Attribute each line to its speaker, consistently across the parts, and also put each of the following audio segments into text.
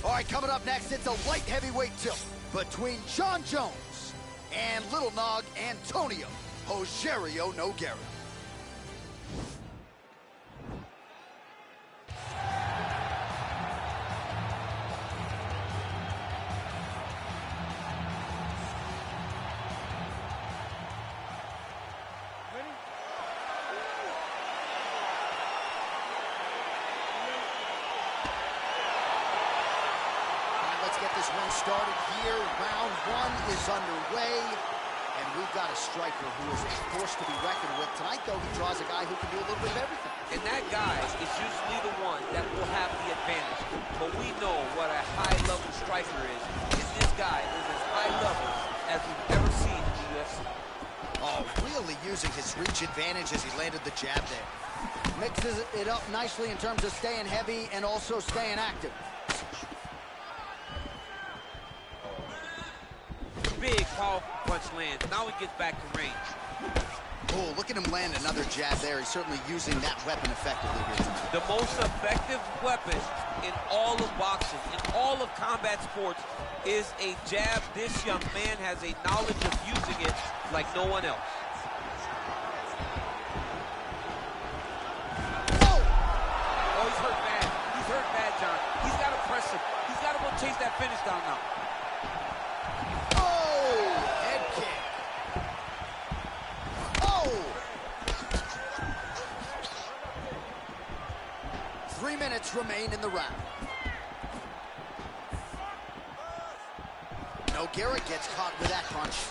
Speaker 1: All right, coming up next, it's a light heavyweight tilt between John Jones and Little Nog Antonio Rogerio Nogueira. Started here, round one is underway, and we've got a striker who is a force to be reckoned with. Tonight, though, he draws a guy who can do a little bit of everything. And that guy is usually the one that will have the advantage. But we know what a high-level striker is, and this guy is as high level as we've ever seen in the UFC. Oh, really using his reach advantage as he landed the jab there. Mixes it up nicely in terms of staying heavy and also staying active. Big, powerful punch lands. Now he gets back to range. Oh, look at him land another jab there. He's certainly using that weapon effectively here tonight. The most effective weapon in all of boxing, in all of combat sports, is a jab. This young man has a knowledge of using it like no one else. Oh! Oh, he's hurt bad. He's hurt bad, John. He's got to press him. He's got to go chase that finish down now. 3 minutes remain in the round. Nogueira gets caught with that punch.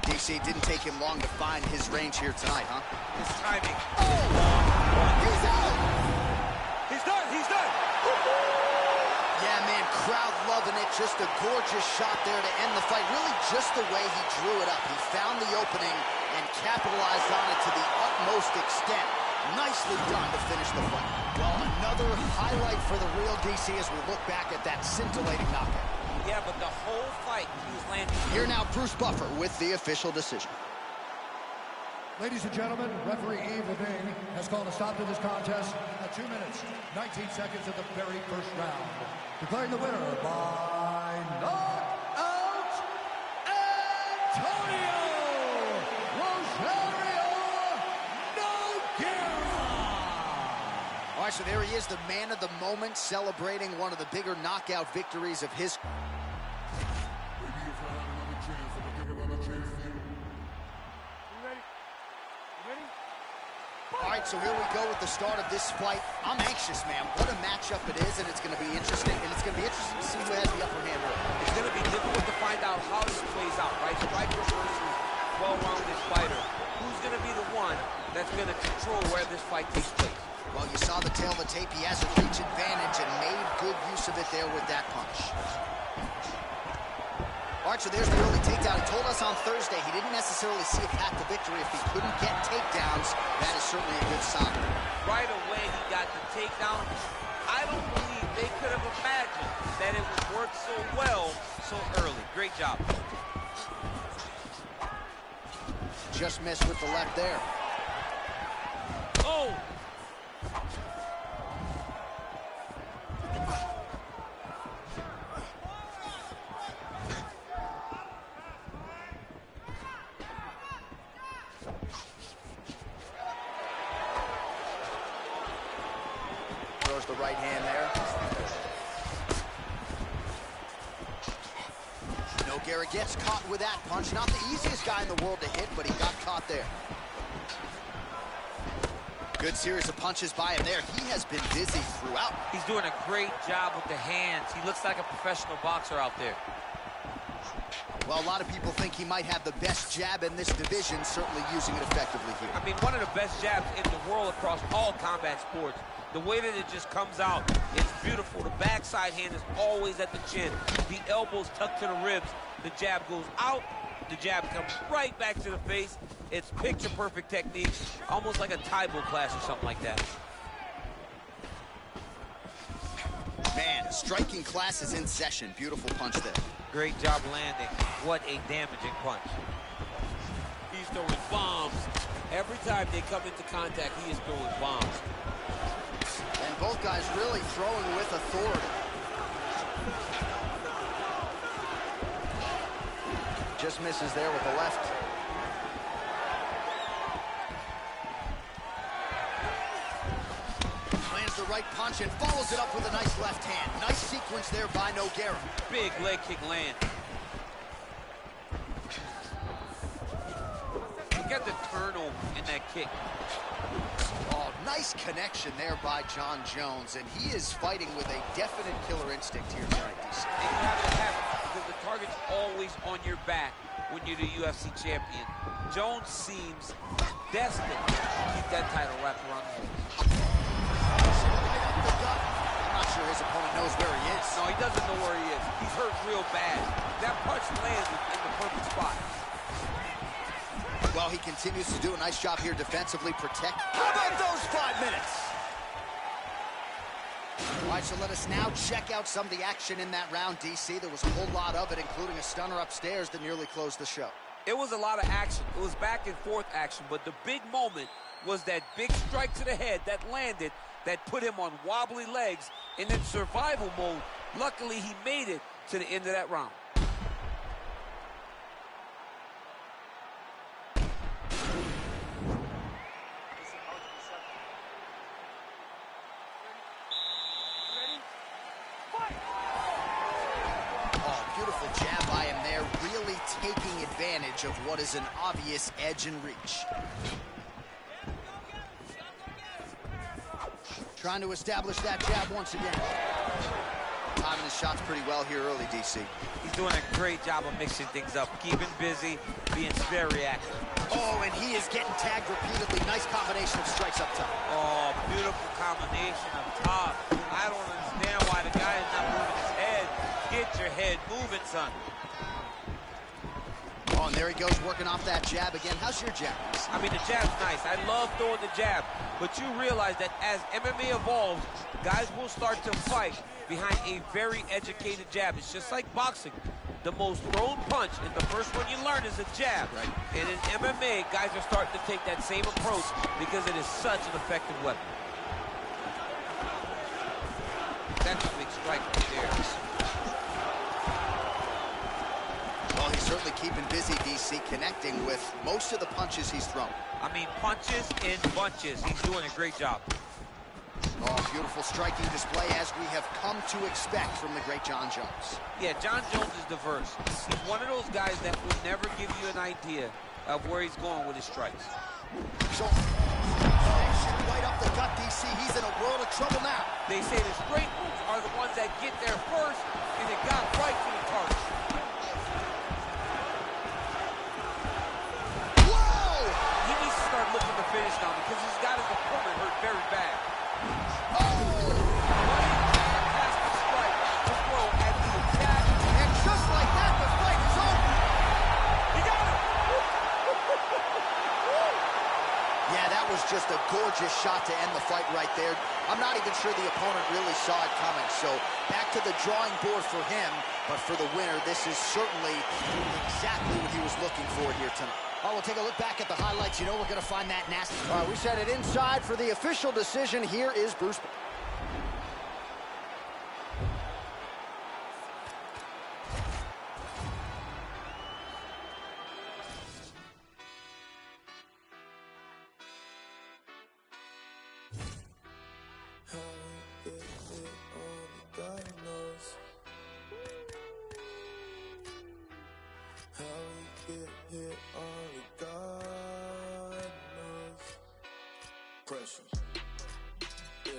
Speaker 1: DC, didn't take him long to find his range here tonight, huh? His timing. Oh! He's out! He's done! He's done! Yeah, man, crowd loving it. Just a gorgeous shot there to end the fight. Really just the way he drew it up. He found the opening and capitalized on it to the utmost extent. Nicely done to finish the fight. Well, another highlight for the real DC as we look back at that scintillating knockout. Yeah, but the whole fight he was landing. Here now, Bruce Buffer with the official decision.
Speaker 2: Ladies and gentlemen, referee Yves Levine has called a stop to this contest at 2 minutes, 19 seconds of the very first round. Declaring the winner by knockout, Antonio Rogerio Nogueira.
Speaker 1: All right, so there he is, the man of the moment, celebrating one of the bigger knockout victories of his. All right, so here we go with the start of this fight. I'm anxious, man. What a matchup it is, and it's going to be interesting. And it's going to be interesting to see who has the upper hand here. It's going to be difficult to find out how this plays out, right? Striker versus well-rounded fighter. Who's going to be the one that's going to control where this fight takes place? Well, you saw the tail of the tape. He has a reach advantage and made good use of it there with that punch. All right, so there's the early takedown. He told us on Thursday he didn't necessarily see a path to victory if he couldn't get takedowns. That is certainly a good sign. Right away, he got the takedown. I don't believe they could have imagined that it would work so well so early. Great job. Just missed with the left there. Oh! Throws the right hand there. Nogueira gets caught with that punch. Not the easiest guy in the world to hit, but he got caught there. Good series of punches by him there. He has been busy throughout. He's doing a great job with the hands. He looks like a professional boxer out there. Well, a lot of people think he might have the best jab in this division, certainly using it effectively here. I mean, one of the best jabs in the world across all combat sports. The way that it just comes out, it's beautiful. The backside hand is always at the chin. The elbows tucked to the ribs. The jab goes out. The jab comes right back to the face. It's picture-perfect technique, almost like a Taibo class or something like that. Man, striking class is in session. Beautiful punch there. Great job landing. What a damaging punch. He's throwing bombs. Every time they come into contact, he is throwing bombs. And both guys really throwing with authority. misses there with the left. Lands the right punch and follows it up with a nice left hand. Nice sequence there by Nogueira.
Speaker 3: Big leg kick land. Look at the turnover in that kick.
Speaker 1: Oh, nice connection there by John Jones, and he is fighting with a definite killer instinct here tonight, DC.
Speaker 3: And you have to have it because the target's always on your back when you're the UFC champion. Jones seems destined to keep that title wrapped around his waist.
Speaker 1: I'm not sure his opponent knows where he is.
Speaker 3: No, he doesn't know where he is. He's hurt real bad. That punch lands in the perfect spot.
Speaker 1: Well, he continues to do a nice job here defensively, protect. How about those 5 minutes? All right, so let us now check out some of the action in that round, DC. There was a whole lot of it, including a stunner upstairs that nearly closed the show.
Speaker 3: It was a lot of action. It was back and forth action, but the big moment was that big strike to the head that landed, that put him on wobbly legs and in survival mode. Luckily, he made it to the end of that round.
Speaker 1: Taking advantage of what is an obvious edge and reach. Trying to establish that jab once again. Timing his shots pretty well here early, DC.
Speaker 3: He's doing a great job of mixing things up, keeping busy, being very active.
Speaker 1: Oh, and he is getting tagged repeatedly. Nice combination of strikes up top.
Speaker 3: Oh, beautiful combination up top. I don't understand why the guy is not moving his head. Get your head moving, son.
Speaker 1: Oh, and there he goes, working off that jab again. How's your jab?
Speaker 3: I mean, the jab's nice. I love throwing the jab. But you realize that as MMA evolves, guys will start to fight behind a very educated jab. It's just like boxing. The most thrown punch, and the first one you learn is a jab. Right. And in MMA, guys are starting to take that same approach because it is such an effective weapon. That's a big strike right there.
Speaker 1: Well, he's certainly keeping busy, DC, connecting with most of the punches he's thrown.
Speaker 3: I mean, punches in bunches. He's doing a great job.
Speaker 1: Oh, beautiful striking display as we have come to expect from the great John Jones.
Speaker 3: Yeah, John Jones is diverse. He's one of those guys that will never give you an idea of where he's going with his strikes.
Speaker 1: So, right up the gut, DC. He's in a world of trouble now.
Speaker 3: They say the straight moves are the ones that get there first, and it got right to the target. He needs to start looking to finish now because he's got his opponent hurt very bad. Fantastic strike to throw at the attack.
Speaker 1: And just like that, the fight is over.
Speaker 3: He got it.
Speaker 1: Yeah, that was just a gorgeous shot to end the fight right there. I'm not even sure the opponent really saw it coming. So back to the drawing board for him. But for the winner, this is certainly exactly what he was looking for here tonight. Oh, we'll take a look back at the highlights. You know we're going to find that nasty. All right, we set it inside for the official decision. Here is Bruce.
Speaker 4: Yeah,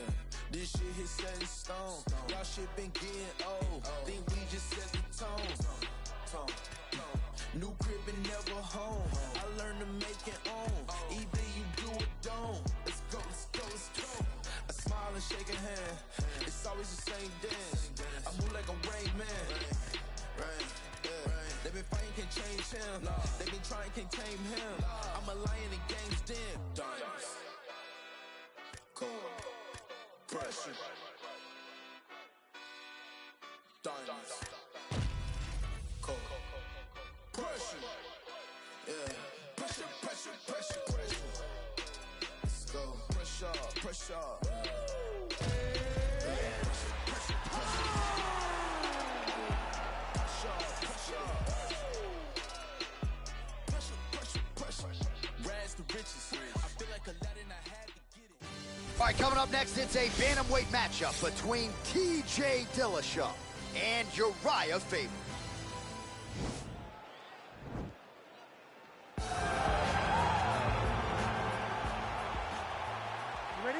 Speaker 4: this shit hit set in stone. Y'all shit been getting old. Think we just set the tone. New crib and never home. I learned to make it own. Either you do or don't. Let's go, let's go, let's go. I smile and shake a hand. It's always the same dance. I move like a Rain Man. They been fighting, can't change him. They been trying, can't tame him. I'm a lion in game's den. Diamonds. Cold. Pressure. Diamonds. Cold. Pressure. Yeah. Pressure, pressure, pressure, pressure. Let's go. Pressure, pressure. Pressure, pressure, pressure.
Speaker 1: All right, coming up next, it's a bantamweight matchup between TJ Dillashaw and Uriah Faber.
Speaker 5: You ready?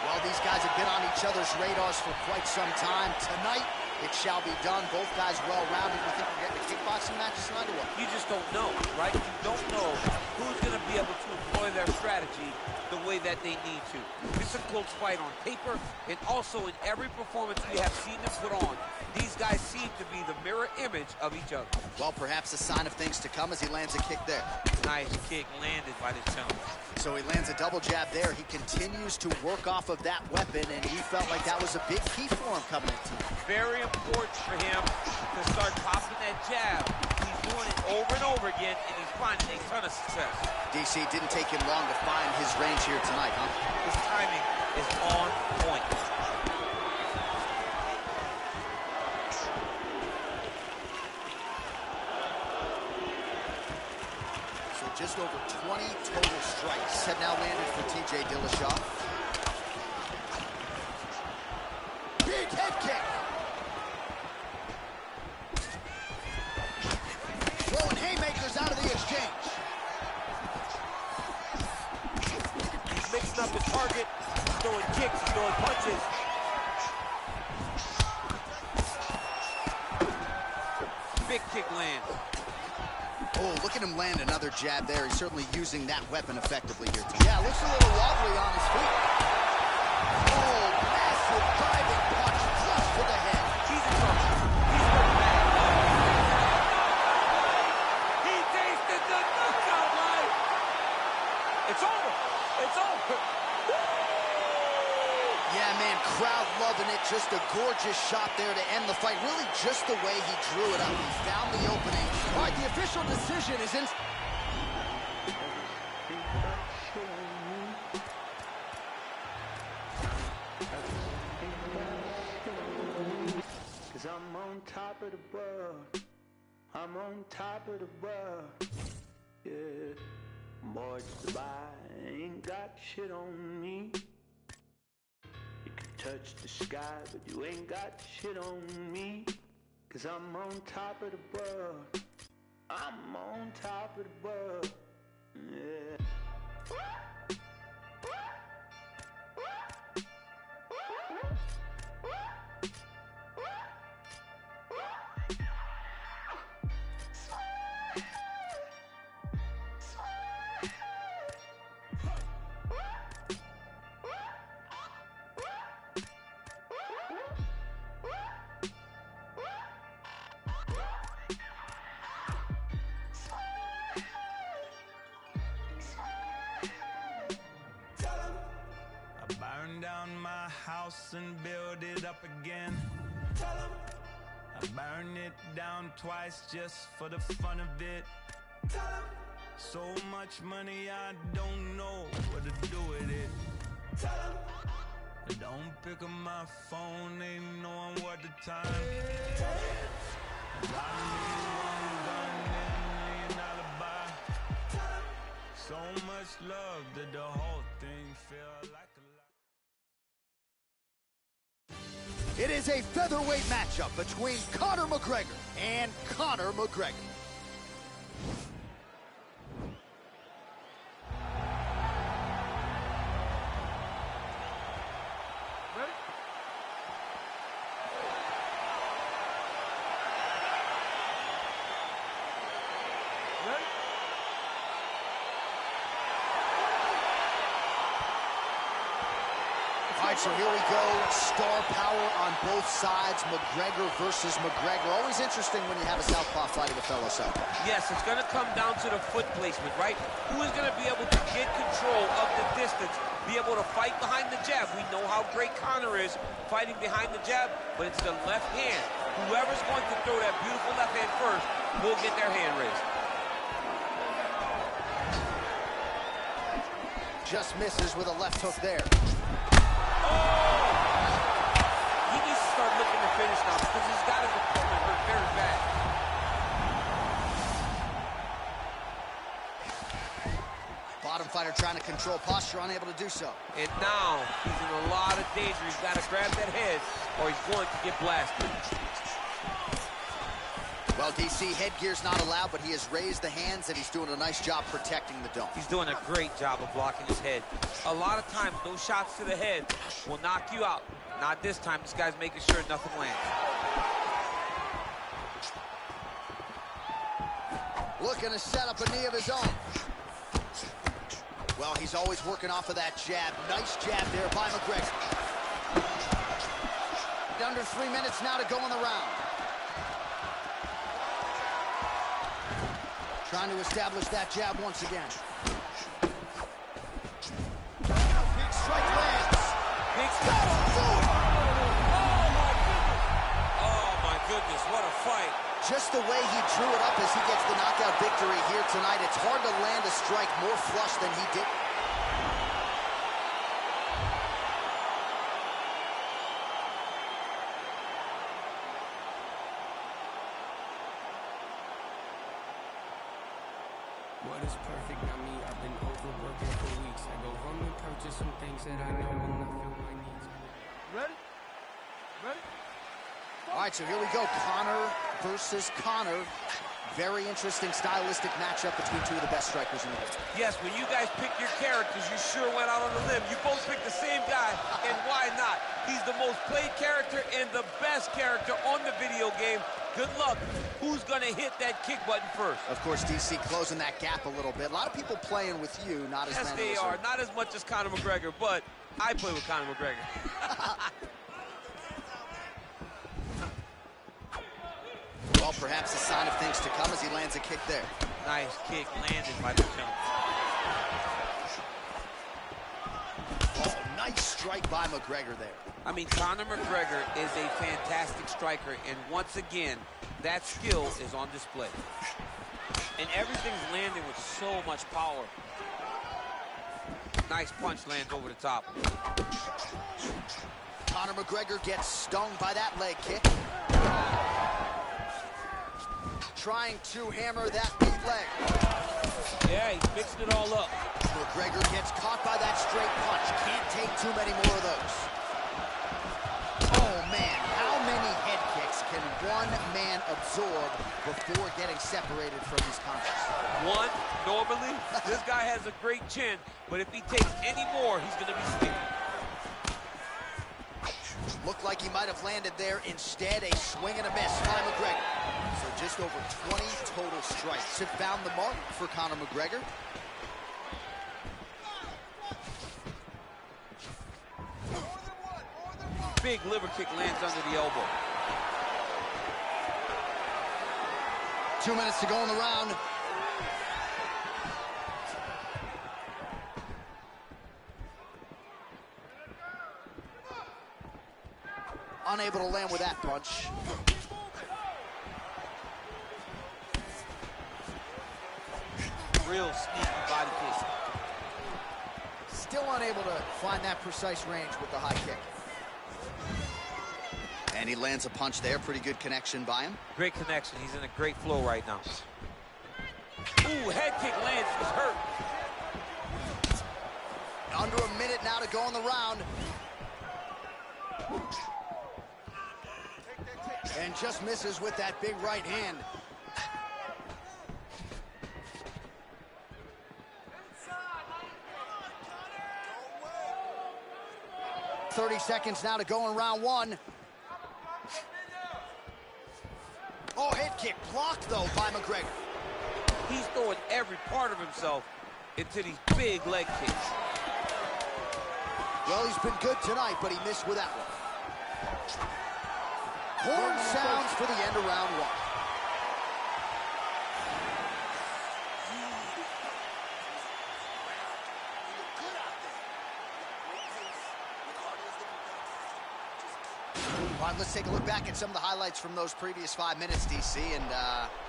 Speaker 1: Well, these guys have been on each other's radars for quite some time. Tonight, it shall be done. Both guys well-rounded. You think we're getting a kickboxing match tonight or what?
Speaker 3: You just don't know, right? You don't know who's going to be able to employ their strategy the way that they need to. It's a close fight on paper, and also in every performance we have seen them put on, these guys seem to be the mirror image of each other.
Speaker 1: Well, perhaps a sign of things to come as he lands a kick there.
Speaker 3: Nice kick landed by the chum.
Speaker 1: So he lands a double jab there. He continues to work off of that weapon, and he felt like that was a big key for him coming into it.
Speaker 3: Very important for him to start popping that jab. He's doing it over and over again, and he's finding a ton of success.
Speaker 1: DC, didn't take him long to find his range here tonight, huh?
Speaker 3: His timing is on point.
Speaker 1: So just over 20 total strikes have now landed for TJ Dillashaw. Big head kick. Throwing haymakers out of the exchange.
Speaker 3: He's mixing up his target, he's throwing kicks, he's throwing punches. Big kick lands.
Speaker 1: Oh, look at him land another jab there. He's certainly using that weapon effectively here tonight. Yeah, looks a little wobbly on his feet. Oh, massive diving punch flush to the head.
Speaker 3: He's in trouble. He's hurt bad. He tasted the knockout life. It's over. It's over.
Speaker 1: Yeah, man, crowd loving it. Just a gorgeous shot there to end the fight. Really just the way he drew it up. He found the opening. All right, the official decision is in...
Speaker 6: Cause I'm on top of the world. I'm on top of the world. Yeah. Boys to buy ain't got shit on me. You can touch the sky, but you ain't got shit on me. Cause I'm on top of the world. I'm on top of the world. Yeah.
Speaker 4: Burn down my house and build it up again. I burn it down twice just for the fun of it. So much money I don't know what to do with it. I don't pick up my phone, ain't knowing what the time. I need one gun and $1 million alibi. So much love that the whole thing feel like a lie.
Speaker 1: It is a featherweight matchup between Conor McGregor and Conor McGregor. All right, so here we go. Star power on both sides. McGregor versus McGregor. Always interesting when you have a southpaw fighting a fellow southpaw.
Speaker 3: Yes, it's going to come down to the foot placement, right? Who is going to be able to get control of the distance, be able to fight behind the jab? We know how great Conor is fighting behind the jab, but it's the left hand. Whoever's going to throw that beautiful left hand first will get their hand raised.
Speaker 1: Just misses with a left hook there.
Speaker 3: Oh!
Speaker 1: control posture, unable to do so.
Speaker 3: And now he's in a lot of danger. He's got to grab that head or he's going to get blasted.
Speaker 1: Well, DC, headgear's not allowed, but he has raised the hands, and he's doing a nice job protecting the dome.
Speaker 3: He's doing a great job of blocking his head. A lot of times, those shots to the head will knock you out. Not this time. This guy's making sure nothing lands.
Speaker 1: Looking to set up a knee of his own. Well, he's always working off of that jab. Nice jab there by McGregor. Under 3 minutes now to go in the round. Trying to establish that jab once again. Big strike lands.
Speaker 3: Big strike. Oh, my goodness, what a fight.
Speaker 1: Just the way he drew it up as he gets the knockout victory here tonight, it's hard to land a strike more flush than he did.
Speaker 5: What is perfect? Not me. I've been overworking for weeks. I go home and purchase some things that I know will not fill my needs.
Speaker 2: Ready? Ready?
Speaker 1: All right, so here we go. Conor versus Conor. Very interesting stylistic matchup between two of the best strikers in the world.
Speaker 3: Yes, when you guys picked your characters, you sure went out on a limb. You both picked the same guy, and why not? He's the most played character and the best character on the video game. Good luck. Who's going to hit that kick button first?
Speaker 1: Of course, DC closing that gap a little bit. A lot of people playing with you, not as many.
Speaker 3: Yes, they are. Not as much as Conor McGregor, but I play with Conor McGregor.
Speaker 1: Well, perhaps a sign of things to come as he lands a kick there.
Speaker 3: Nice kick landed by Rachão.
Speaker 1: Oh, nice strike by McGregor there.
Speaker 3: I mean, Conor McGregor is a fantastic striker, and once again, that skill is on display. And everything's landing with so much power. Nice punch lands over the top.
Speaker 1: Conor McGregor gets stung by that leg kick. Trying to hammer that big leg.
Speaker 3: Yeah, he's mixing it all up.
Speaker 1: McGregor gets caught by that straight punch. Can't take too many more of those. Oh, man. How many head kicks can one man absorb before getting separated from his punches?
Speaker 3: One, normally. This guy has a great chin, but if he takes any more, he's going to be sleeping.
Speaker 1: Looked like he might have landed there. Instead, a swing and a miss by McGregor. So just over 20 total strikes have found the mark for Conor McGregor.
Speaker 3: Big liver kick lands under the elbow.
Speaker 1: 2 minutes to go in the round. Unable to land with that punch.
Speaker 3: Real sneaky body kick.
Speaker 1: Still unable to find that precise range with the high kick. And he lands a punch there. Pretty good connection by him.
Speaker 3: Great connection. He's in a great flow right now. Ooh, head kick lands. He's hurt.
Speaker 1: Under a minute now to go in the round. And just misses with that big right hand. 30 seconds now to go in round one. Oh, head kick blocked, though, by McGregor.
Speaker 3: He's throwing every part of himself into these big leg kicks.
Speaker 1: Well, he's been good tonight, but he missed with that one. Horn sounds for the end of round one. All right, let's take a look back at some of the highlights from those previous 5 minutes, DC, and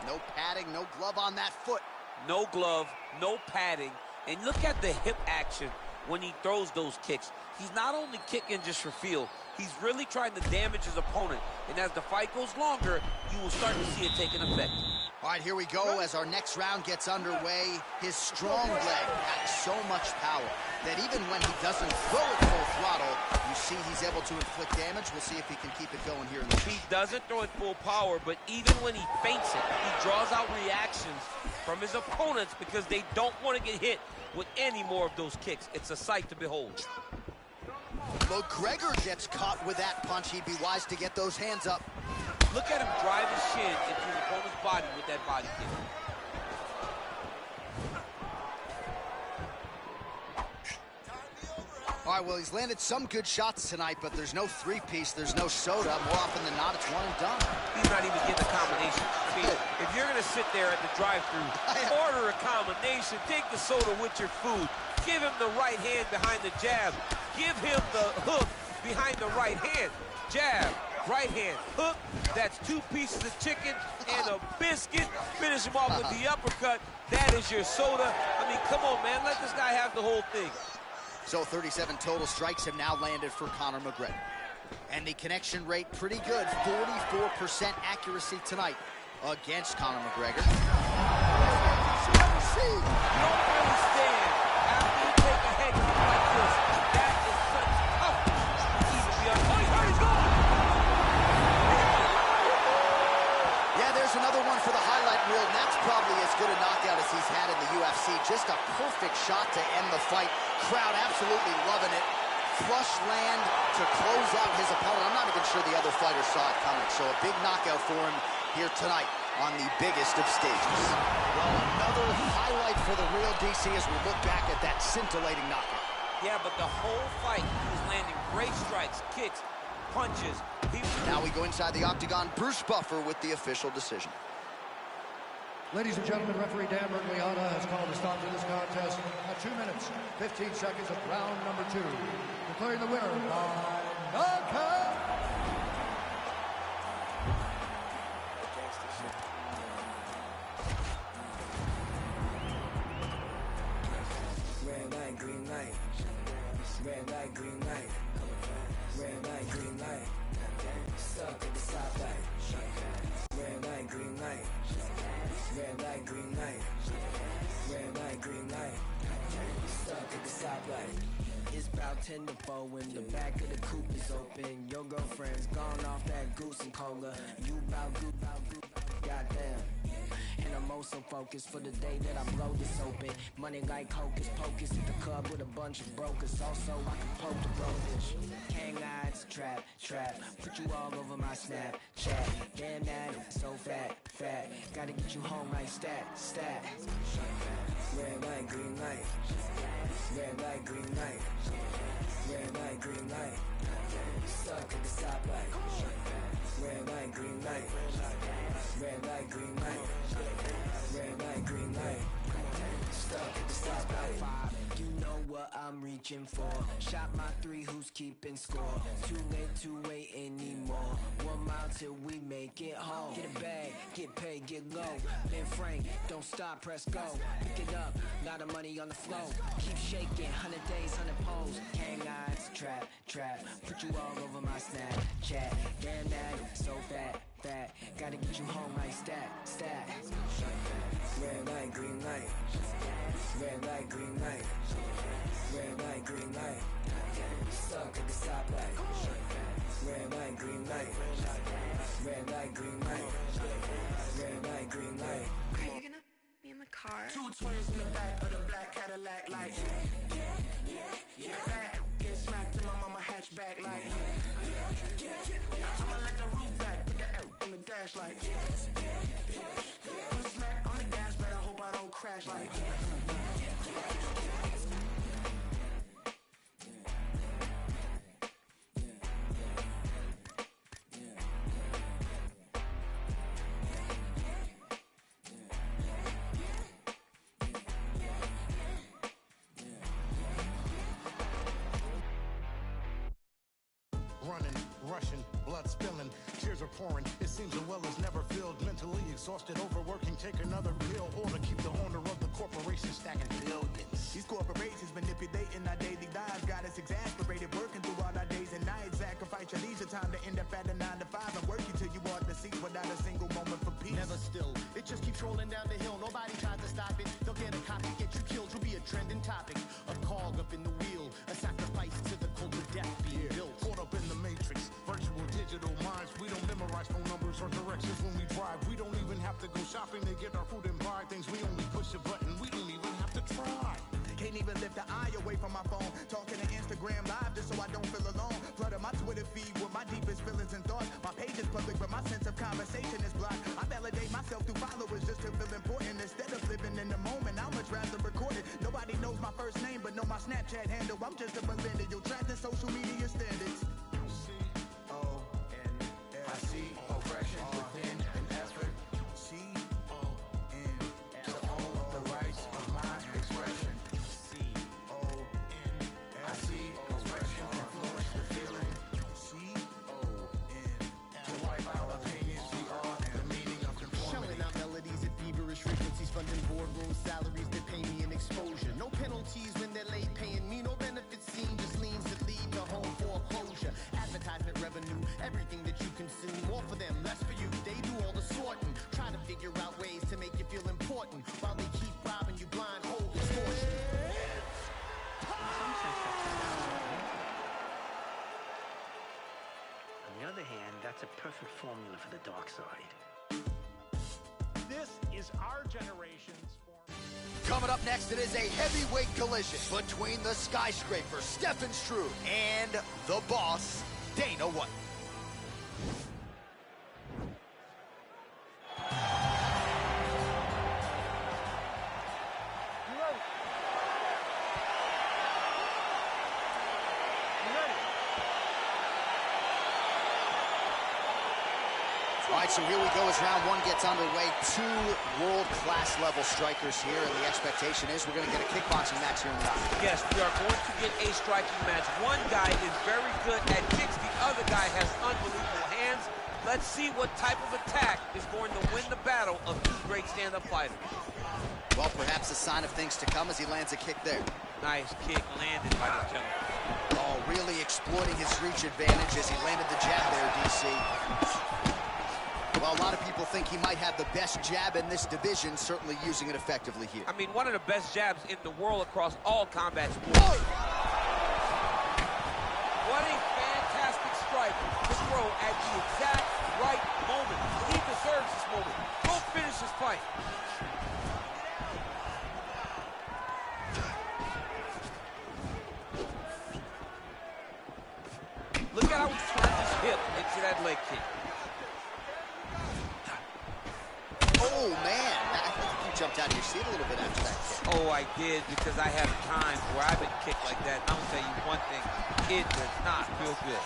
Speaker 1: no padding, no glove on that foot.
Speaker 3: No glove, no padding, and look at the hip action when he throws those kicks. He's not only kicking just for feel, he's really trying to damage his opponent. And as the fight goes longer, you will start to see it taking effect.
Speaker 1: All right, here we go as our next round gets underway. His strong leg packs so much power that even when he doesn't throw it full throttle, you see he's able to inflict damage. We'll see if he can keep it going here in the
Speaker 3: He doesn't throw it full power, but even when he feints it, he draws out reactions from his opponents because they don't want to get hit with any more of those kicks. It's a sight to behold.
Speaker 1: McGregor gets caught with that punch. He'd be wise to get those hands up.
Speaker 3: Look at him drive his shin into his opponent's body with that body kick.
Speaker 1: All right, well, he's landed some good shots tonight, but there's no three-piece, there's no soda. More often than not, it's one and done.
Speaker 3: He's not even getting a combination. I mean, if you're going to sit there at the drive-thru, order a combination, take the soda with your food, give him the right hand behind the jab, give him the hook behind the right hand. Jab, right hand, hook. That's 2 pieces of chicken and a biscuit. Finish him off with the uppercut. That is your soda. I mean, come on, man. Let this guy have the whole thing.
Speaker 1: So 37 total strikes have now landed for Conor McGregor. And the connection rate pretty good. 44% accuracy tonight against Conor McGregor.
Speaker 3: You don't understand. After you take a head kick like this, that is such tough. He's gone.
Speaker 1: Yeah, there's another one for the highlight reel, and that's probably as good a knockout as he's had in the UFC. Just a perfect shot to end the fight. Crowd absolutely loving it. Flush land to close out his opponent. I'm not even sure the other fighter saw it coming. So a big knockout for him here tonight on the biggest of stages. Well, another highlight for the real DC as we look back at that scintillating knockout.
Speaker 3: Yeah, but the whole fight, he was landing great strikes, kicks, punches.
Speaker 1: Now we go inside the octagon. Bruce Buffer with the official decision.
Speaker 2: Ladies and gentlemen, referee Dan Bergliana has called a stop to this contest at 2 minutes, 15 seconds of round number 2. Declaring the winner by knockout.
Speaker 5: Red light, green light. Red light, green light. Red light, green light. Stuck at the stoplight. Red light, green light. Red light, green light. Red light, green light. Stuck at the stoplight. It's about 10 to 4 when the back of the coupe is open. Your girlfriend's gone off that goose and cola. You bout good, goddamn. And I'm also focused for the day that I blow this open. Money like hocus pocus at the club with a bunch of brokers. Also, I can poke the brokerage. Hang eyes, trap. Put you all over my Snapchat. Damn that, so fat. Gotta get you home like stat. Red light, green light. Red light, green light. Red light, green light. Stuck at the stoplight. Red light, green light. Red light, green light. Red light, green light. Stuck at the stoplight. You know what I'm reaching for. Shot my 3, who's keeping score? Too late to wait anymore. 1 mile till we make it home. Get a bag, get paid, get low. Ben Frank, don't stop, press go. Pick it up, lot of money on the flow. Keep shaking, 100 days, 100 poles. Hang eyes, trap. Put you all over my Snapchat. Damn that, so fat. Gotta get you home like stat. Red light, green light. Red light, green light. Red light, green light. Stuck at the stoplight. Red light, green light. Red light, green light. Red light, green light.
Speaker 7: Are you gonna be in the car?
Speaker 5: 2 twins in the back of the black Cadillac like yeah. Get smacked in my mama hatchback like I'ma let the roof back, put the F on the dash like put smack on the gas, but I hope I don't crash like
Speaker 8: Rushing, blood spilling, tears are pouring. It seems the well is never filled. Mentally exhausted, overworking, take another pill, or to keep the owner of the corporation stacking billions.
Speaker 4: These corporations manipulating our daily lives, got us exasperated, working through all our days and nights. Sacrifice your leisure time to end up at a 9 to 5 and work you till you want the seat without a single moment for peace.
Speaker 8: Never still, it just keeps rolling down the hill. Nobody tries to stop it. They'll get a copy, get you killed. You'll be a trending topic, a cog up in the wheel, a sacrifice to the cult of death being built.
Speaker 9: Caught up in the matrix, virtual digital minds. We don't memorize phone numbers or directions when we drive. We don't even have to go shopping to get our food and buy things. We only push a button. We don't even have to try.
Speaker 4: Can't even lift the eye away from my phone. Talking to Instagram live just so I don't feel alone. Flooding my Twitter feed with my deepest feelings and thoughts. My page is public, but my sense of conversation is blocked. I validate myself through followers just to feel important. Instead of living in the moment, I'd much rather record it. Nobody knows my first name, but know my Snapchat handle. I'm just a millennial trapped in social media standards. C-O-N-N. I see oppression within an effort. C-O-N. To own the rights of my expression. I see oppression influence the feeling. C-O-N. To wipe out opinions, the art and the meaning of conformity.
Speaker 8: Shelling out melodies at feverish frequencies, funding boardroom salaries that pay me an exposure. No penalties when they're late paying me, no benefits seen, just liens that lead to home foreclosure. Advertisement revenue, everything that you consume, more for them, less for you. They do all the sorting, try to figure out ways to make you feel important, while they keep robbing you blind, hold extortion.
Speaker 10: On the other hand, that's a perfect formula for the dark side.
Speaker 11: This is our generation's form.
Speaker 1: Coming up next, it is a heavyweight collision between the skyscraper, Stefan Struve, and the boss, Dana White. All right, so here we go as round one gets underway. Two world-class level strikers here, and the expectation is we're going to get a kickboxing match here in the round.
Speaker 3: Yes, we are going to get a striking match. One guy is very good at kicks. The other guy has unbelievable hands. Let's see what type of attack is going to win the battle of two great stand-up fighters.
Speaker 1: Well, perhaps a sign of things to come as he lands a kick there.
Speaker 3: Nice kick landed by the gentleman.
Speaker 1: Oh, really exploiting his reach advantage as he landed the jab there, DC. Well, a lot of people think he might have the best jab in this division, certainly using it effectively here.
Speaker 3: I mean, one of the best jabs in the world across all combat sports.
Speaker 1: Oh!
Speaker 3: What a fantastic strike to throw at the exact right moment. He deserves this moment. Go finish his fight. Look at how he turned his hip into that leg kick.
Speaker 1: Oh, man. I think you jumped out of your seat a little bit after that kick.
Speaker 3: Oh, I did, because I have times where I've been kicked like that. I'm going to tell you one thing. It does not feel good.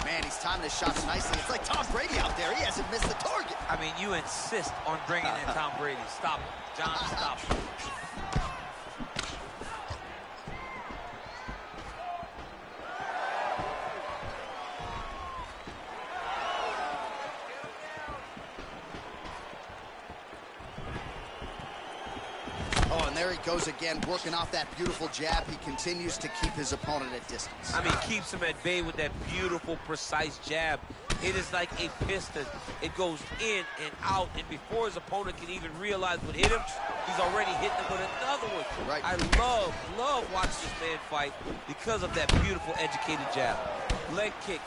Speaker 1: Man, he's timing his shots nicely. It's like Tom Brady out there. He hasn't missed the target.
Speaker 3: I mean, you insist on bringing in Tom Brady. Stop him. John, stop him.
Speaker 1: There he goes again, working off that beautiful jab. He continues to keep his opponent at distance.
Speaker 3: I mean, keeps him at bay with that beautiful, precise jab. It is like a piston. It goes in and out, and before his opponent can even realize what hit him, he's already hitting him with another one.
Speaker 1: Right.
Speaker 3: I love watching this man fight because of that beautiful, educated jab. Leg kick.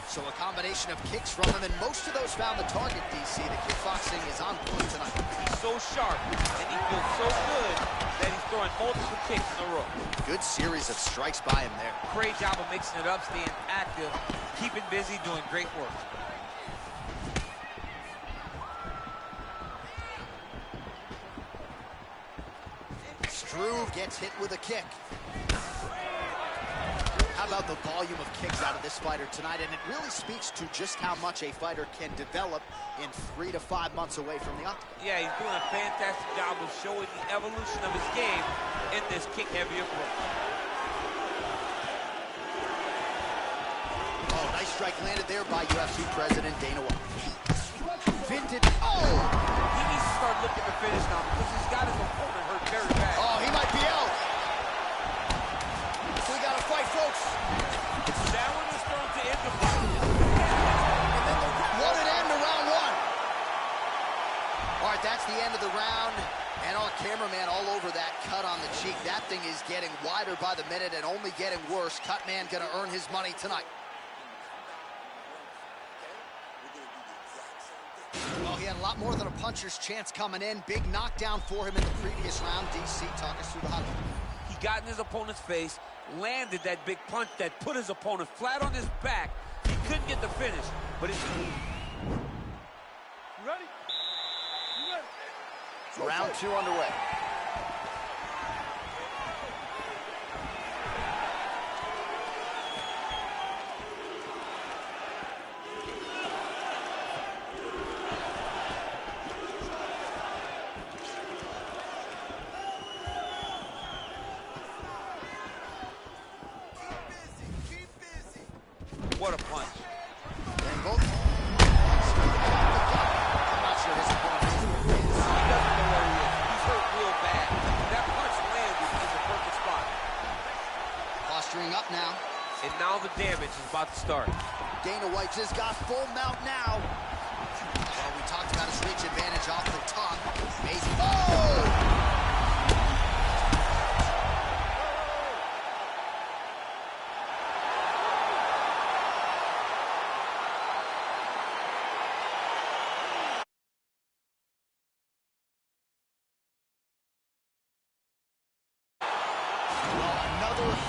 Speaker 1: So a combination of kicks from him, and most of those found the target, DC. The kickboxing is on point tonight.
Speaker 3: He's so sharp, and he feels so good that he's throwing multiple kicks in a row.
Speaker 1: Good series of strikes by him there.
Speaker 3: Great job of mixing it up, staying active, keeping busy, doing great work.
Speaker 1: Struve gets hit with a kick. How about the volume of kicks out of this fighter tonight? And it really speaks to just how much a fighter can develop in 3 to 5 months away from the octagon.
Speaker 3: Yeah, he's doing a fantastic job of showing the evolution of his game in this kick-heavy approach.
Speaker 1: Oh, nice strike landed there by UFC President Dana White. Vintage. Oh!
Speaker 3: He needs to start looking to finish now because he's got his opponent hurt very bad.
Speaker 1: Oh, he might be end of the round, and our cameraman all over that cut on the cheek. That thing is getting wider by the minute and only getting worse. Cut man gonna earn his money tonight. Well, he had a lot more than a puncher's chance coming in. Big knockdown for him in the previous round. DC, talk us through the highlight.
Speaker 3: He got in his opponent's face, landed that big punch that put his opponent flat on his back. He couldn't get the finish, but it's...
Speaker 11: You ready? You ready?
Speaker 1: Round 2 underway.
Speaker 3: What a punch.
Speaker 1: And both. I'm not sure his opponent is.
Speaker 3: He doesn't know where he is. He's hurt real bad. That punch landed in the perfect spot.
Speaker 1: Posturing up now.
Speaker 3: And now the damage is about to start.
Speaker 1: Dana White just got full mount now. Well, we talked about his reach advantage off the top. Amazing. Oh!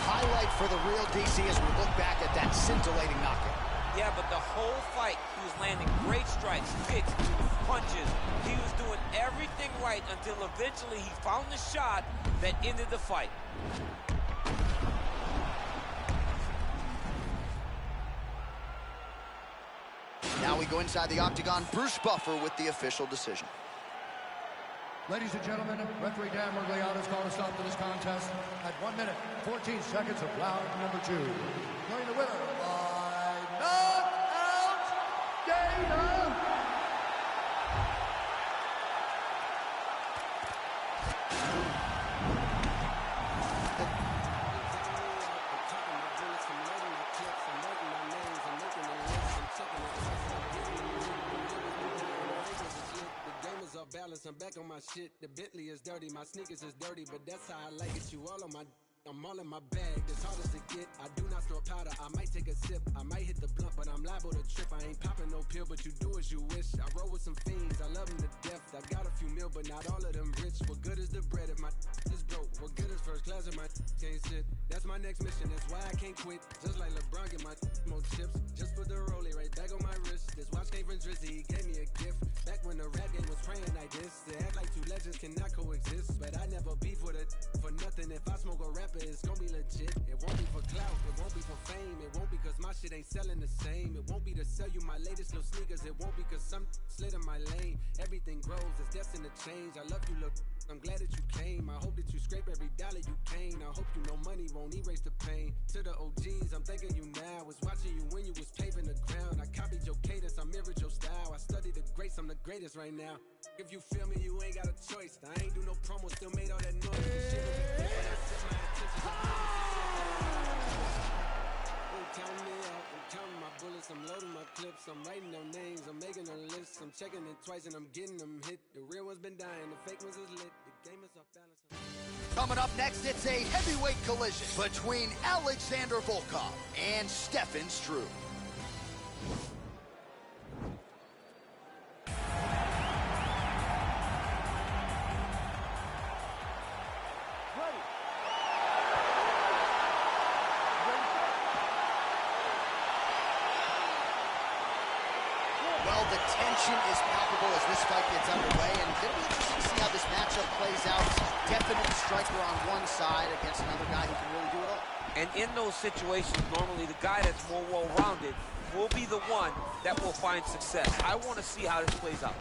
Speaker 1: Highlight for the real DC as we look back at that scintillating knockout.
Speaker 3: Yeah, but the whole fight, he was landing great strikes, kicks, punches. He was doing everything right until eventually he found the shot that ended the fight.
Speaker 1: Now we go inside the octagon. Bruce Buffer with the official decision.
Speaker 2: Ladies and gentlemen, referee Dan Mergliano has called a stop to this contest at 1 minute, 14 seconds of round number 2. Declaring the winner by knockout, Dana.
Speaker 12: I'm back on my shit. The Bentley is dirty, my sneakers is dirty, but that's how I like it. You all on my... I'm all in my bag, it's hardest to get. I do not store powder, I might take a sip. I might hit the blunt, but I'm liable to trip. I ain't popping no pill, but you do as you wish. I roll with some fiends, I love them to death. I got a few mil, but not all of them rich. What good is the bread if my is broke? What good is first class if my can't sit? That's my next mission, that's why I can't quit. Just like LeBron, get my more chips. Just put the rollie right back on my wrist. This watch came from Drizzy, he gave me a gift. Back when the rap game was praying like this. They act like two legends cannot coexist. But I never beef with it for nothing. If I smoke a rapper, it's gonna be legit. It won't be for clout, it won't be for fame. It won't be cause my shit ain't selling the same. It won't be to sell you my latest little sneakers. It won't be cause some slid in my lane. Everything grows, it's destined to change. I love you, look, I'm glad that you came. I hope that you scrape every dollar you came. I hope you know money won't erase the pain. To the OGs, I'm thanking you now. Was watching you when you was paving the ground. I copied your cadence, I mirrored your style. I studied the greats, I'm the greatest right now. If you feel me, you ain't got a choice. I ain't do no promo, still made all that noise. This shit will be quick when I set my attention. Counting me out, I'm counting my bullets, I'm loading my clips, I'm writing down names, I'm making a list, I'm checking it twice and I'm getting them hit. The real one's been dying, the fake ones is lit, the game is off balance.
Speaker 1: Coming up next, it's a heavyweight collision between Alexander Volkov and Stefan Struve. Well, the tension is palpable as this fight gets underway, and it's going to be interesting to see how this matchup plays out. Definite striker on one side against another guy who can really do it all.
Speaker 3: And in those situations, normally the guy that's more well-rounded will be the one that will find success. I want to see how this plays out.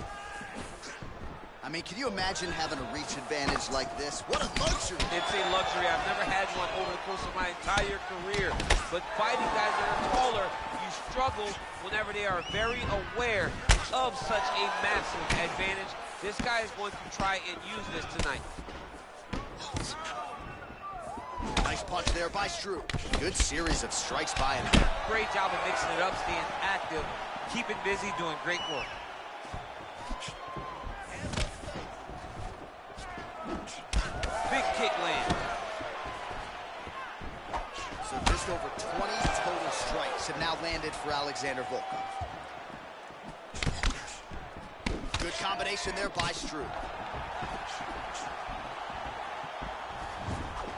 Speaker 1: I mean, can you imagine having a reach advantage like this? What a luxury.
Speaker 3: It's a luxury. I've never had one over the course of my entire career. But fighting guys that are taller, you struggle whenever they are very aware of such a massive advantage. This guy is going to try and use this tonight.
Speaker 1: Nice punch there by Struve. Good series of strikes by him.
Speaker 3: Great job of mixing it up, staying active, keeping busy, doing great work. big kick land.
Speaker 1: So just over 20 total strikes have now landed for Alexander Volkov. Good combination there by Struve.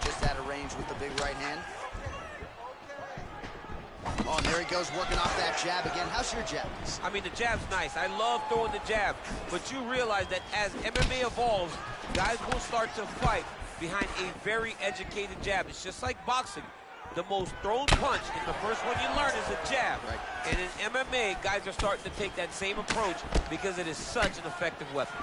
Speaker 1: Just out of range with the big right hand. Oh, and there he goes, working off that jab again. How's your jab?
Speaker 3: I mean, the jab's nice. I love throwing the jab. But you realize that as MMA evolves, guys will start to fight behind a very educated jab. It's just like boxing. The most thrown punch, and the first one you learn is a jab.
Speaker 1: Right.
Speaker 3: And in MMA, guys are starting to take that same approach because it is such an effective weapon.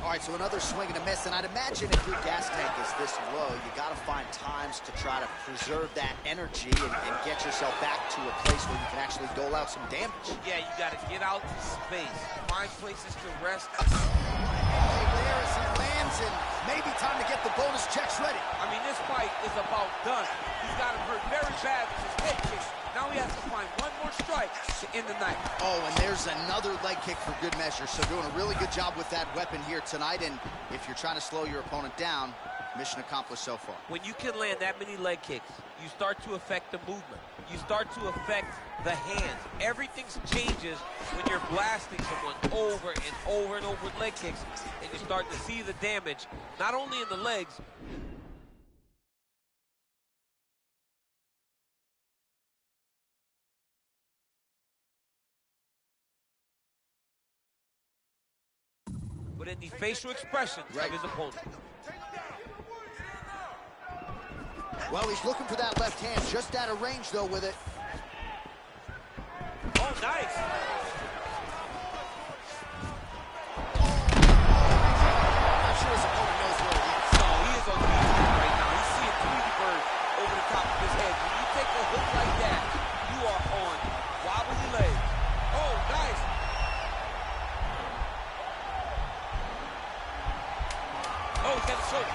Speaker 1: All right, so another swing and a miss, and I'd imagine if your gas tank is this low, you got to find times to try to preserve that energy and get yourself back to a place where you can actually dole out some damage.
Speaker 3: Yeah, you got to get out in space, find places to rest.
Speaker 1: There as he lands, and maybe time to get the bonus checks ready.
Speaker 3: I mean, this fight is about done. He's got him hurt very bad with his head kick. Now he has to find one more strike to end the night.
Speaker 1: Oh, and there's another leg kick for good measure. So doing a really good job with that weapon here tonight. And if you're trying to slow your opponent down, mission accomplished so far.
Speaker 3: When you can land that many leg kicks, you start to affect the movement. You start to affect the hands. Everything changes when you're blasting someone over and over and over with leg kicks. And you start to see the damage, not only in the legs, but in the facial expressions of his opponent.
Speaker 1: Well, he's looking for that left hand, just out of range, though, with it.
Speaker 3: Oh, nice.
Speaker 1: I'm not sure his opponent knows where he is.
Speaker 3: No, he is on the beat right now. He's seeing Tweety Bird over the top of his head. When you take a hook like that, you are on wobbly legs. Oh, nice. Oh, he's got a choke.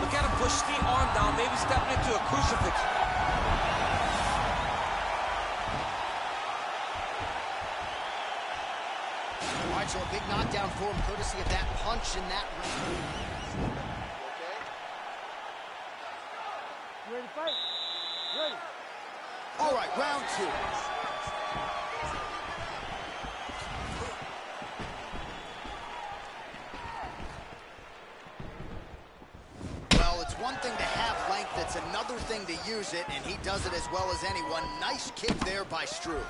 Speaker 3: Look at him push the arm down, maybe stepping into a crucifix.
Speaker 1: All right, so a big knockdown for him, courtesy of that punch and that right.
Speaker 11: You ready to fight? Ready.
Speaker 1: All right, round two. It's one thing to have length, it's another thing to use it, and he does it as well as anyone. Nice kick there by Struve.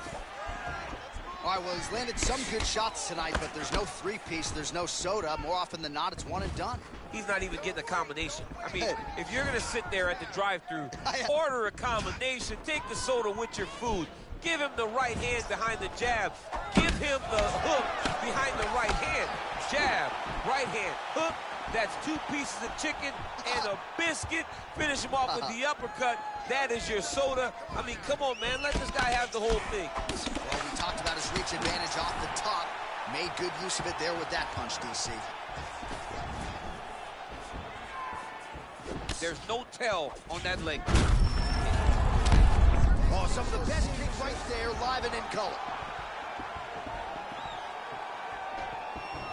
Speaker 1: All right, well, he's landed some good shots tonight, but there's no three-piece, there's no soda. More often than not, it's one and done.
Speaker 3: He's not even getting a combination. I mean, if you're going to sit there at the drive-thru, order a combination, take the soda with your food, give him the right hand behind the jab, give him the hook behind the right hand. Jab, right hand, hook. That's 2 pieces of chicken and a biscuit. Finish him off with the uppercut. That is your soda. I mean, come on, man. Let this guy have the whole thing.
Speaker 1: Well, we talked about his reach advantage off the top. Made good use of it there with that punch, DC.
Speaker 3: There's no tell on that leg.
Speaker 1: Oh, some of the best kick right there, live and in color.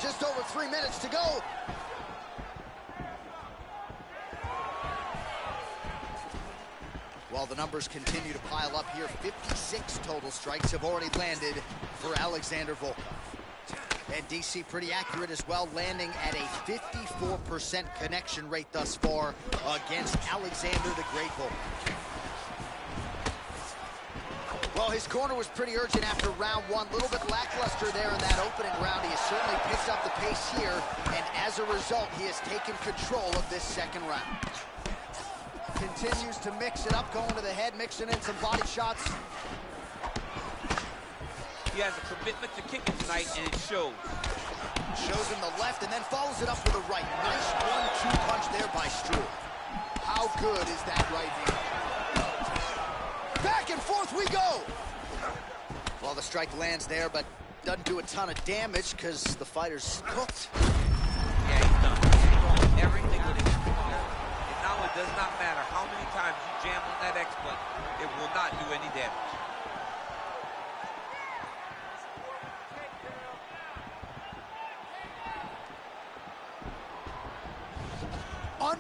Speaker 1: Just over 3 minutes to go. While the numbers continue to pile up here, 56 total strikes have already landed for Alexander Volkov. And DC pretty accurate as well, landing at a 54% connection rate thus far against Alexander the Great Volkov. Well, his corner was pretty urgent after round one. A little bit lackluster there in that opening round. He has certainly picked up the pace here, and as a result, he has taken control of this second round. Continues to mix it up, going to the head, mixing in some body shots.
Speaker 3: He has a commitment to kicking tonight, and it shows.
Speaker 1: Shows him the left and then follows it up with a right. Nice 1-2 punch there by Struve. How good is that right hand? Back and forth we go! Well, the strike lands there, but doesn't do a ton of damage because the fighter's cooked.
Speaker 3: Yeah, he's done. He's doing everything with it. Now it does not matter how many times you jam on that X button, it will not do any damage.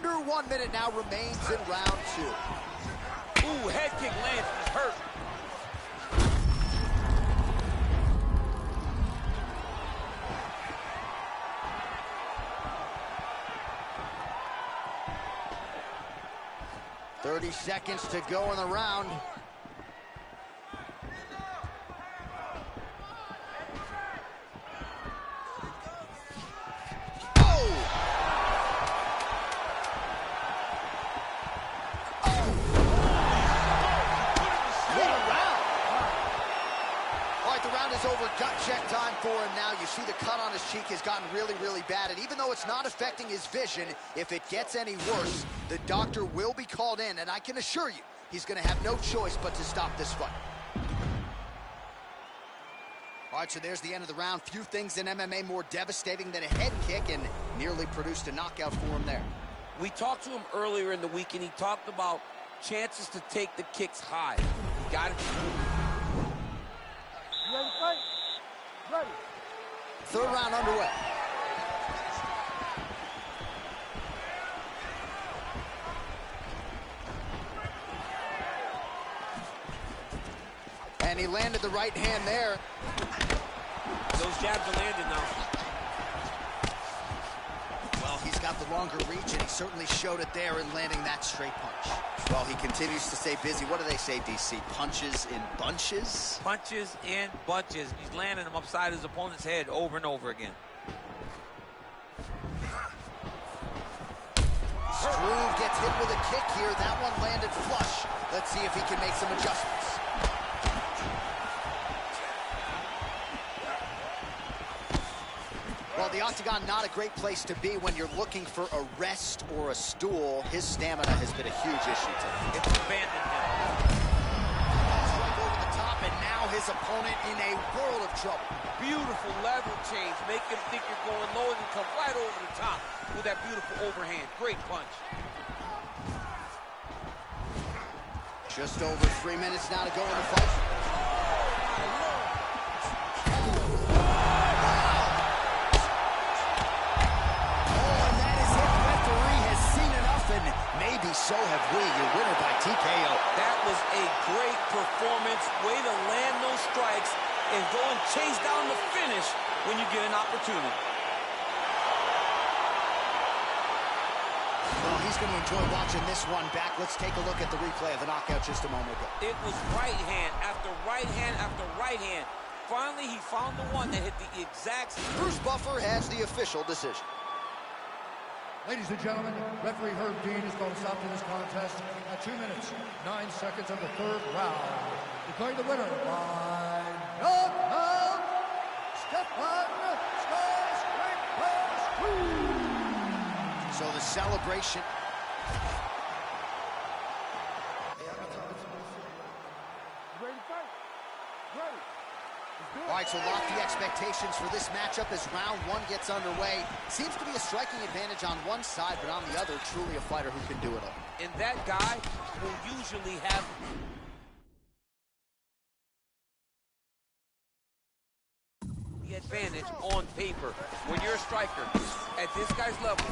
Speaker 1: Under 1 minute now remains in round 2.
Speaker 3: Ooh, head kick lands, he's hurt.
Speaker 1: .30 seconds to go in the round. Gut check time for him now. You see the cut on his cheek has gotten really, really bad. And even though it's not affecting his vision, if it gets any worse, the doctor will be called in. And I can assure you, he's going to have no choice but to stop this fight. All right, so there's the end of the round. Few things in MMA more devastating than a head kick, and nearly produced a knockout for him there.
Speaker 3: We talked to him earlier in the week, and he talked about chances to take the kicks high. He got it.
Speaker 11: You ready to fight? Ready.
Speaker 1: Third round underway. And he landed the right hand there.
Speaker 3: Those jabs are landing now.
Speaker 1: Well, he's got the longer reach, and he certainly showed it there in landing that straight punch. Well, he continues to stay busy. What do they say, DC? Punches in bunches?
Speaker 3: Punches in bunches. He's landing them upside his opponent's head over and over again.
Speaker 1: Struve gets hit with a kick here. That one landed flush. Let's see if he can make some adjustments. Well, the octagon, not a great place to be when you're looking for a rest or a stool. His stamina has been a huge issue today.
Speaker 3: It's abandoned him.
Speaker 1: Strike over the top, and now his opponent in a world of trouble.
Speaker 3: Beautiful level change. Make him think you're going low and then come right over the top with that beautiful overhand. Great punch.
Speaker 1: Just over 3 minutes now to go in the fight. Maybe so have we. Your winner by TKO.
Speaker 3: That was a great performance. Way to land those strikes and go and chase down the finish when you get an opportunity.
Speaker 1: Well, he's going to enjoy watching this one back. Let's take a look at the replay of the knockout just a moment ago.
Speaker 3: It was right hand after right hand after right hand. Finally, he found the one that hit the exact...
Speaker 1: Bruce Buffer has the official decision.
Speaker 2: Ladies and gentlemen, referee Herb Dean is going to stop to this contest at 2 minutes, 9 seconds of the third round. Declaring the winner by knockout, Stefan Skyscraper.
Speaker 1: So the celebration.
Speaker 11: Ready to fight? Ready.
Speaker 1: All right, so lofty expectations for this matchup as round 1 gets underway. Seems to be a striking advantage on one side, but on the other, truly a fighter who can do it all.
Speaker 3: And that guy will usually have the advantage on paper. When you're a striker at this guy's level,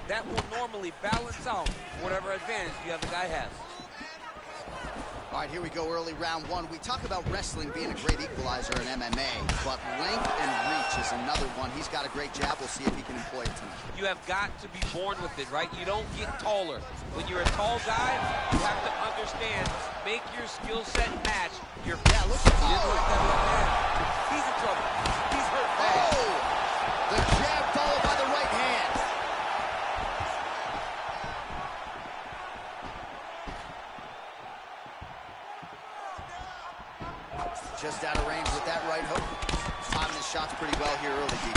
Speaker 3: that will normally balance out whatever advantage the other guy has.
Speaker 1: All right, here we go, early round 1. We talk about wrestling being a great equalizer in MMA, but length and reach is another one. He's got a great jab. We'll see if he can employ it tonight.
Speaker 3: You have got to be born with it, right? You don't get taller. When you're a tall guy, you have to understand, make your skill set match your...
Speaker 1: Yeah, look at
Speaker 3: that. He's in trouble. He's hurt bad.
Speaker 1: Oh! The jab followed by the right hand. Just out of range with that right hook. Timing his shots pretty well here early, D.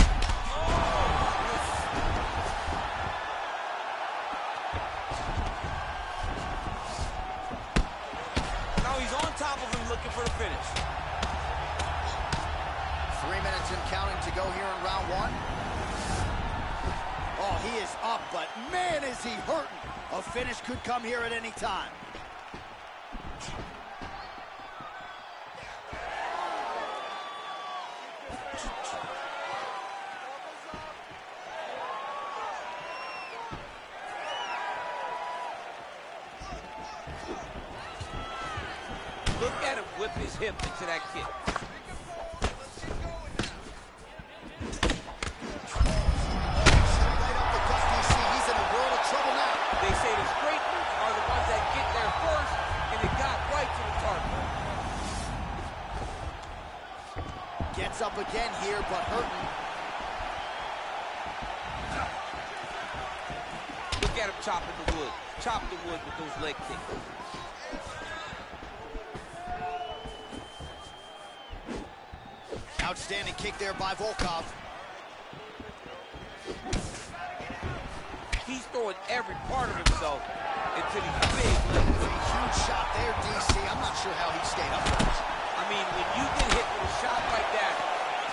Speaker 3: Now he's on top of him looking for the finish.
Speaker 1: 3 minutes and counting to go here in round 1. Oh, he is up, but man, is he hurting. A finish could come here at any time.
Speaker 3: whip his hip into that kick.
Speaker 1: Right up the gut, DC. He's in a world of trouble now.
Speaker 3: They say the straight moves are the ones that get there first, and it got right to the target.
Speaker 1: Gets up again here, but hurting.
Speaker 3: Look at him chopping the wood. Chop the wood with those leg kicks.
Speaker 1: Outstanding kick there by Volkov.
Speaker 3: He's throwing every part of himself into these big legs.
Speaker 1: A huge shot there, DC. I'm not sure how he stayed up with it.
Speaker 3: I mean, when you get hit with a shot like that,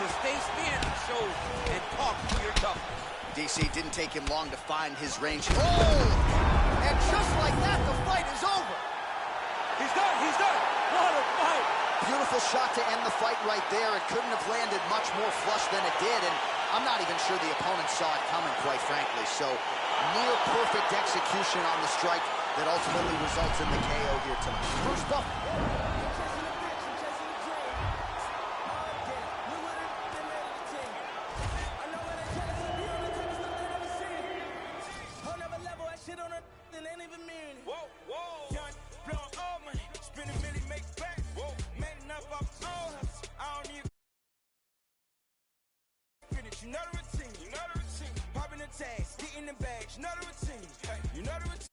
Speaker 3: to stay standing shows and talk to your toughness.
Speaker 1: DC didn't take him long to find his range. Oh! And just like that, the fight is over.
Speaker 11: He's done. He's done. What a fight.
Speaker 1: Beautiful shot to end the fight right there. It couldn't have landed much more flush than it did, and I'm not even sure the opponent saw it coming, quite frankly. So, near perfect execution on the strike that ultimately results in the KO here tonight. First up.
Speaker 4: You know the routine. Popping the tags, getting the bags. You know the routine. You know the routine.